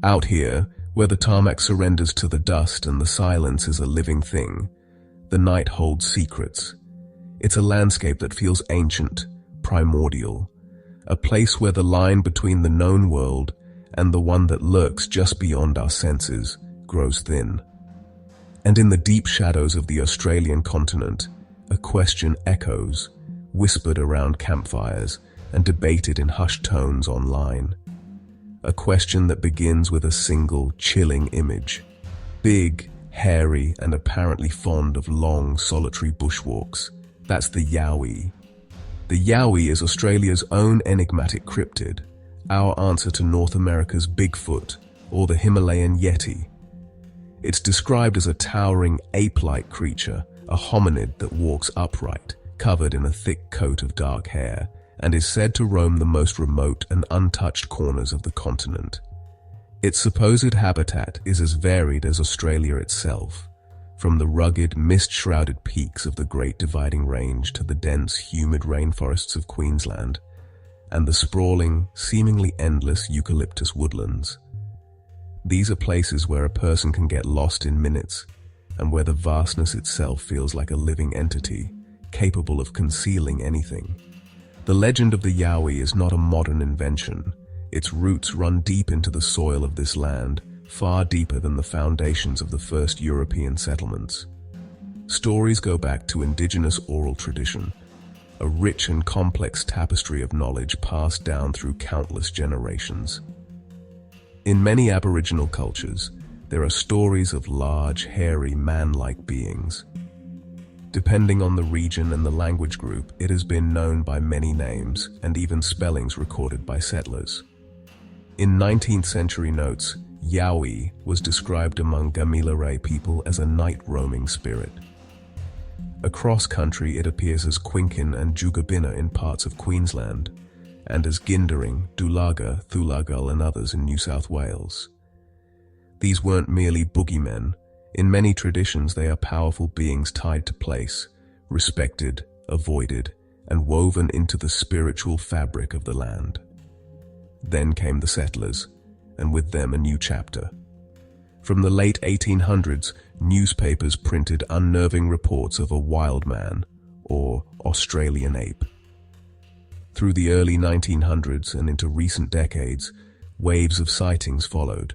Out here, where the tarmac surrenders to the dust and the silence is a living thing, the night holds secrets. It's a landscape that feels ancient, primordial, a place where the line between the known world and the one that lurks just beyond our senses grows thin. And in the deep shadows of the Australian continent, a question echoes, whispered around campfires and debated in hushed tones online. A question that begins with a single, chilling image. Big, hairy, and apparently fond of long, solitary bushwalks. That's the Yowie. The Yowie is Australia's own enigmatic cryptid, our answer to North America's Bigfoot or the Himalayan Yeti. It's described as a towering, ape-like creature, a hominid that walks upright, covered in a thick coat of dark hair, and is said to roam the most remote and untouched corners of the continent. Its supposed habitat is as varied as Australia itself, from the rugged, mist-shrouded peaks of the Great Dividing Range to the dense, humid rainforests of Queensland, and the sprawling, seemingly endless eucalyptus woodlands. These are places where a person can get lost in minutes, and where the vastness itself feels like a living entity, capable of concealing anything. The legend of the Yowie is not a modern invention. Its roots run deep into the soil of this land, far deeper than the foundations of the first European settlements. Stories go back to indigenous oral tradition, a rich and complex tapestry of knowledge passed down through countless generations. In many Aboriginal cultures, there are stories of large, hairy, man-like beings. Depending on the region and the language group, it has been known by many names and even spellings recorded by settlers. In 19th century notes, Yowie was described among Gamilaroi people as a night-roaming spirit. Across country, it appears as Quinkin and Jugabina in parts of Queensland, and as Gindering, Dulaga, Thulagal and others in New South Wales. These weren't merely boogeymen. In many traditions, they are powerful beings tied to place, respected, avoided, and woven into the spiritual fabric of the land. Then came the settlers, and with them a new chapter. From the late 1800s, newspapers printed unnerving reports of a wild man, or Australian ape. Through the early 1900s and into recent decades, waves of sightings followed.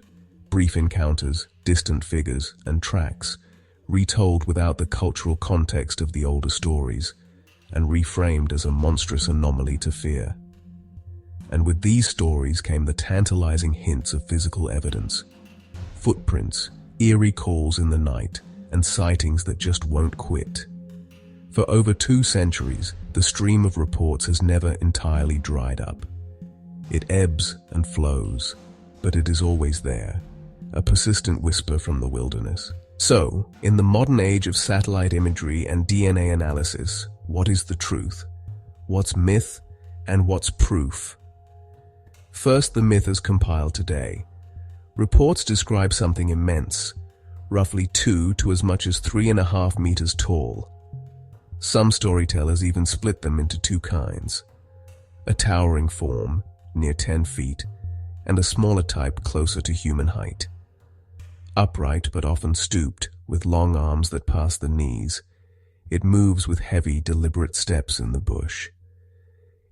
Brief encounters, distant figures, and tracks, retold without the cultural context of the older stories, and reframed as a monstrous anomaly to fear. And with these stories came the tantalizing hints of physical evidence. Footprints, eerie calls in the night, and sightings that just won't quit. For over 2 centuries, the stream of reports has never entirely dried up. It ebbs and flows, but it is always there, a persistent whisper from the wilderness. So, in the modern age of satellite imagery and DNA analysis, what is the truth? What's myth and what's proof? First, the myth as compiled today. Reports describe something immense, roughly 2 to as much as 3.5 meters tall. Some storytellers even split them into 2 kinds. A towering form, near 10 feet, and a smaller type closer to human height. Upright but often stooped, with long arms that pass the knees, it moves with heavy, deliberate steps in the bush.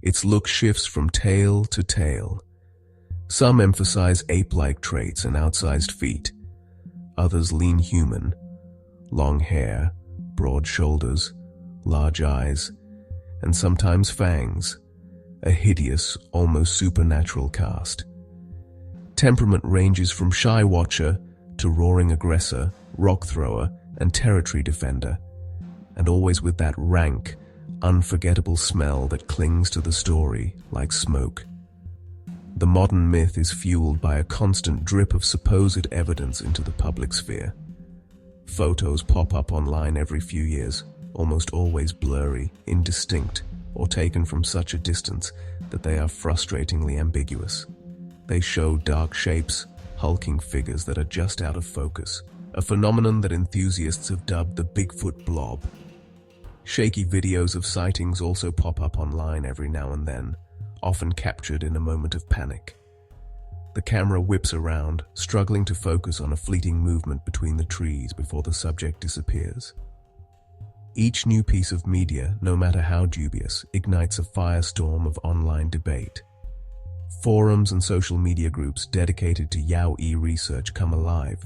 Its look shifts from tail to tail. Some emphasize ape-like traits and outsized feet. Others lean human. Long hair, broad shoulders, large eyes, and sometimes fangs. A hideous, almost supernatural cast. Temperament ranges from shy watcher to roaring aggressor, rock thrower, and territory defender, and always with that rank, unforgettable smell that clings to the story like smoke. The modern myth is fueled by a constant drip of supposed evidence into the public sphere. Photos pop up online every few years, almost always blurry, indistinct, or taken from such a distance that they are frustratingly ambiguous. They show dark shapes, hulking figures that are just out of focus, a phenomenon that enthusiasts have dubbed the Bigfoot blob. Shaky videos of sightings also pop up online every now and then, often captured in a moment of panic. The camera whips around, struggling to focus on a fleeting movement between the trees before the subject disappears. Each new piece of media, no matter how dubious, ignites a firestorm of online debate. Forums and social media groups dedicated to Yowie research come alive,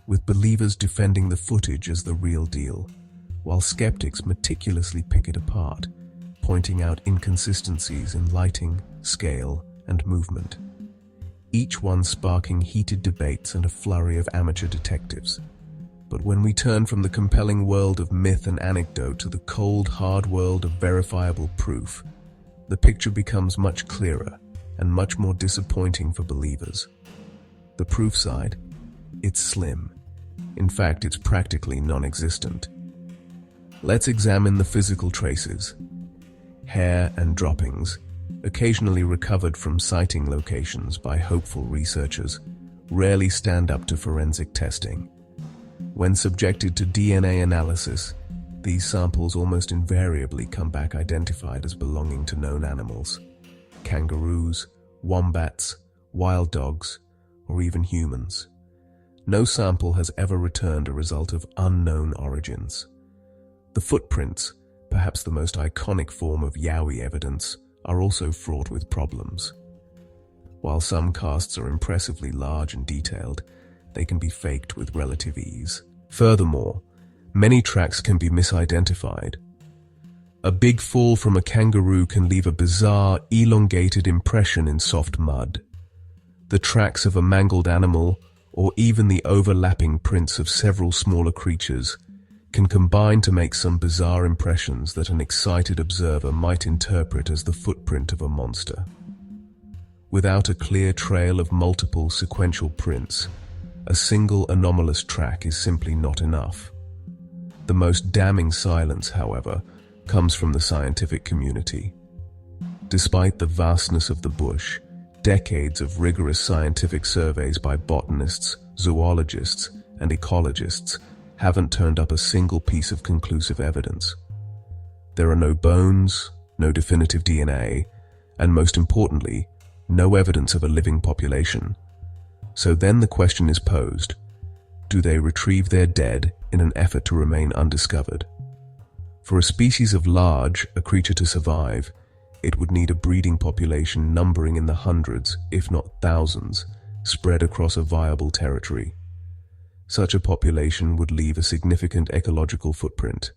with believers defending the footage as the real deal, while skeptics meticulously pick it apart, pointing out inconsistencies in lighting, scale, and movement. Each one sparking heated debates and a flurry of amateur detectives. But when we turn from the compelling world of myth and anecdote to the cold, hard world of verifiable proof, the picture becomes much clearer and much more disappointing for believers. The proof side? It's slim. In fact, it's practically non-existent. Let's examine the physical traces. Hair and droppings, occasionally recovered from sighting locations by hopeful researchers, rarely stand up to forensic testing. When subjected to DNA analysis, these samples almost invariably come back identified as belonging to known animals: kangaroos, wombats, wild dogs, or even humans. No sample has ever returned a result of unknown origins. The footprints, perhaps the most iconic form of Yowie evidence, are also fraught with problems. While some casts are impressively large and detailed, they can be faked with relative ease. Furthermore, many tracks can be misidentified. A big fall from a kangaroo can leave a bizarre, elongated impression in soft mud. The tracks of a mangled animal, or even the overlapping prints of several smaller creatures, can combine to make some bizarre impressions that an excited observer might interpret as the footprint of a monster. Without a clear trail of multiple sequential prints, a single anomalous track is simply not enough. The most damning silence, however, comes from the scientific community. Despite the vastness of the bush, decades of rigorous scientific surveys by botanists, zoologists, and ecologists haven't turned up a single piece of conclusive evidence. There are no bones, no definitive DNA, and most importantly, no evidence of a living population. So then the question is posed: do they retrieve their dead in an effort to remain undiscovered? For a species of large, a creature to survive, it would need a breeding population numbering in the hundreds, if not thousands, spread across a viable territory. Such a population would leave a significant ecological footprint: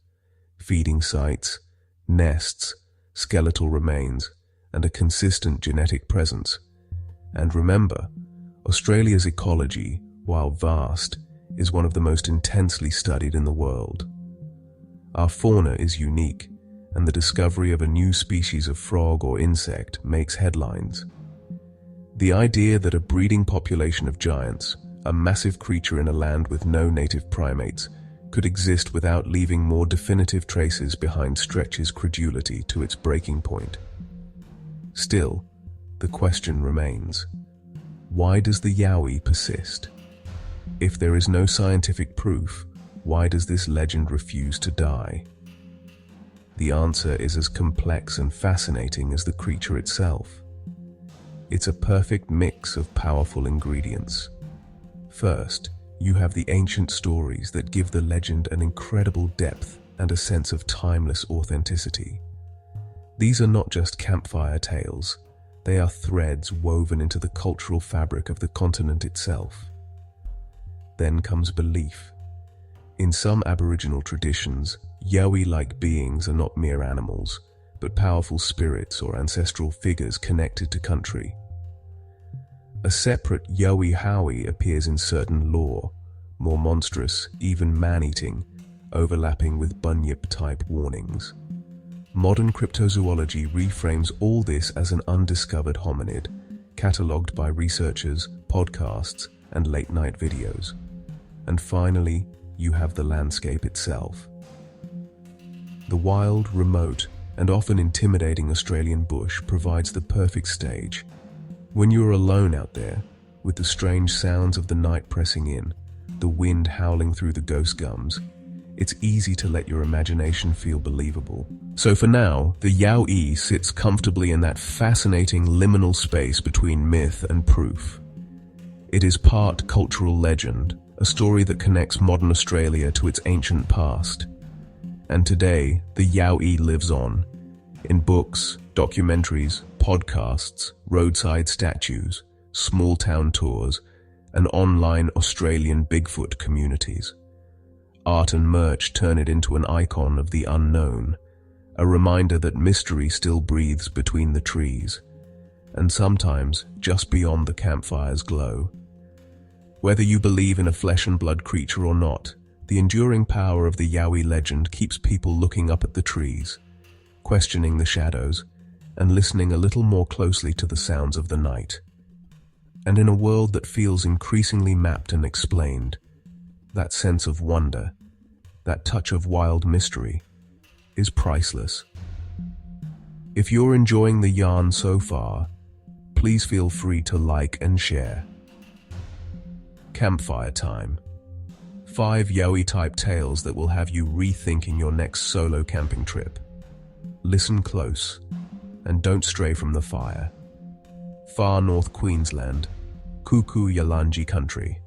feeding sites, nests, skeletal remains, and a consistent genetic presence. And remember, Australia's ecology, while vast, is one of the most intensely studied in the world. Our fauna is unique, and the discovery of a new species of frog or insect makes headlines. The idea that a breeding population of giants, a massive creature in a land with no native primates, could exist without leaving more definitive traces behind stretches credulity to its breaking point. Still, the question remains: why does the Yowie persist? If there is no scientific proof, why does this legend refuse to die? The answer is as complex and fascinating as the creature itself. It's a perfect mix of powerful ingredients. First, you have the ancient stories that give the legend an incredible depth and a sense of timeless authenticity. These are not just campfire tales, they are threads woven into the cultural fabric of the continent itself. Then comes belief. In some Aboriginal traditions, Yowie-like beings are not mere animals, but powerful spirits or ancestral figures connected to country. A separate Yowie Howie appears in certain lore, more monstrous, even man-eating, overlapping with bunyip-type warnings. Modern cryptozoology reframes all this as an undiscovered hominid, catalogued by researchers, podcasts, and late-night videos. And finally, you have the landscape itself. The wild, remote, and often intimidating Australian bush provides the perfect stage. When you're alone out there, with the strange sounds of the night pressing in, the wind howling through the ghost gums, it's easy to let your imagination feel believable. So for now, the Yowie sits comfortably in that fascinating liminal space between myth and proof. It is part cultural legend, a story that connects modern Australia to its ancient past. And today, the Yowie lives on, in books, documentaries, podcasts, roadside statues, small-town tours, and online Australian Bigfoot communities. Art and merch turn it into an icon of the unknown, a reminder that mystery still breathes between the trees, and sometimes just beyond the campfire's glow. Whether you believe in a flesh-and-blood creature or not, the enduring power of the Yowie legend keeps people looking up at the trees, questioning the shadows, and listening a little more closely to the sounds of the night. And in a world that feels increasingly mapped and explained, that sense of wonder, that touch of wild mystery, is priceless. If you're enjoying the yarn so far, please feel free to like and share. Campfire time. 5 Yowie-type tales that will have you rethinking your next solo camping trip. Listen close, and don't stray from the fire. Far North Queensland, Kuku Yalanji country.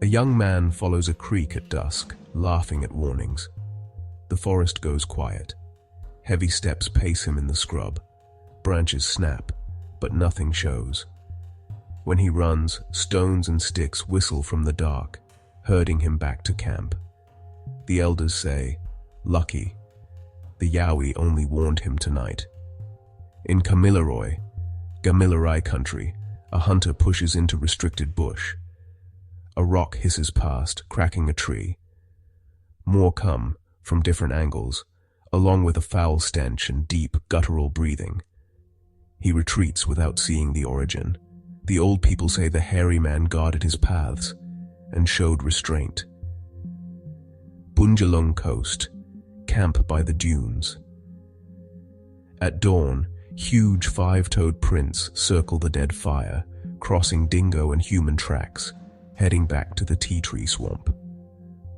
A young man follows a creek at dusk, laughing at warnings. The forest goes quiet. Heavy steps pace him in the scrub. Branches snap, but nothing shows. When he runs, stones and sticks whistle from the dark, herding him back to camp. The elders say, "Lucky. The Yowie only warned him tonight." In Kamilaroi, Gamilaroi country, a hunter pushes into restricted bush. A rock hisses past, cracking a tree. More come, from different angles, along with a foul stench and deep, guttural breathing. He retreats without seeing the origin. The old people say the hairy man guarded his paths and showed restraint. Bunjalung Coast, camp by the dunes. At dawn, huge 5-toed prints circle the dead fire, crossing dingo and human tracks, heading back to the tea tree swamp.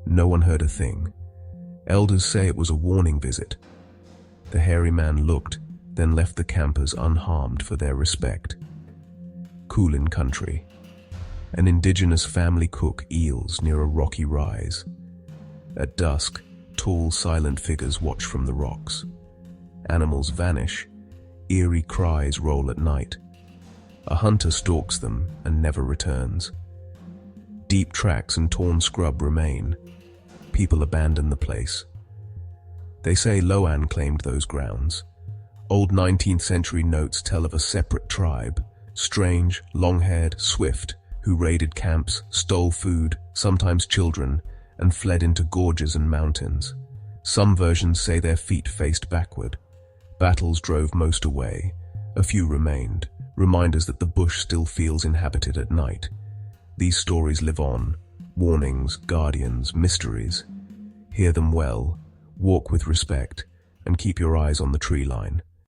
No one heard a thing. Elders say it was a warning visit. The hairy man looked, then left the campers unharmed for their respect. Kulin country. An indigenous family cook eels near a rocky rise. At dusk, tall, silent figures watch from the rocks. Animals vanish. Eerie cries roll at night. A hunter stalks them and never returns. Deep tracks and torn scrub remain. People abandon the place. They say Loan claimed those grounds. Old 19th century notes tell of a separate tribe, strange, long-haired, swift, who raided camps, stole food, sometimes children, and fled into gorges and mountains. Some versions say their feet faced backward. Battles drove most away. A few remained, reminders that the bush still feels inhabited at night. These stories live on, warnings, guardians, mysteries. Hear them well, walk with respect, and keep your eyes on the tree line.